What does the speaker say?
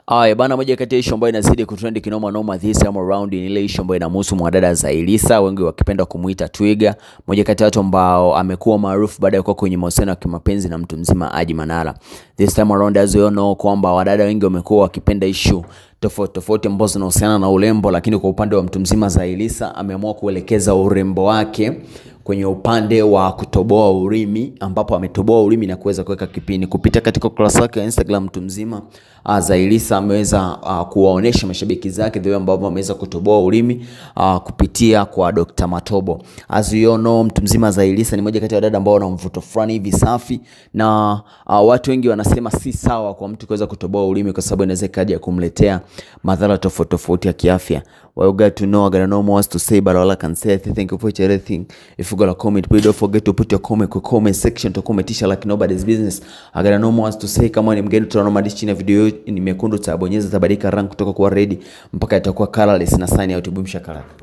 Bana, moja kati ya issue ambayo inazidi kutrend kinoma noma this time around ni ile issue ambayo inamhusu mwadada Zailisa, wengi wakipenda kumuita Twiga, moja kati ya watu ambao amekuwa maarufu baada ya kuwa kwenye mahusiano ya kimapenzi na mtu mzima Haji Manara. This time around as you know kwamba wadada wengi wamekuwa wakipenda issue tofauti ambazo zinahusiana na urembo, lakini kwa upande wa mtu mzima Zailisa ameamua kuelekeza urembo wake kwenye upande wa kutoboa ulimi, ambapo ametoboa ulimi na kuweza kuweka kipini. Kupitia katika ukurasa wake wa Instagram, mtu mzima Zailisa ameweza kuwaonesha mashabiki zake the way ambavyo ameweza kutoboa ulimi kupitia kwa Dr. Matobo. As you know, mtu mzima Zailisa ni moja kati ya dada ambao wana mvuto fulani hivi safi, na watu wengi wanasema si sawa kwa mtu kuweza kutoboa ulimi kwa sababu inaweza kaja kumletea madhara tofauti ya kiafya. Well, you got to know, I gotta know more to say, but all I can say, thank you for everything. If you got a comment, please don't forget to put your comment section to commentisha like nobody's business. I gotta know more to say. Kama ni mgeni tunaona madishi chini ya video ni mekundu, tabonyeza tabadilika rank kutoka kwa red mpaka itakuwa colorless na sign out. Boom shakalaka.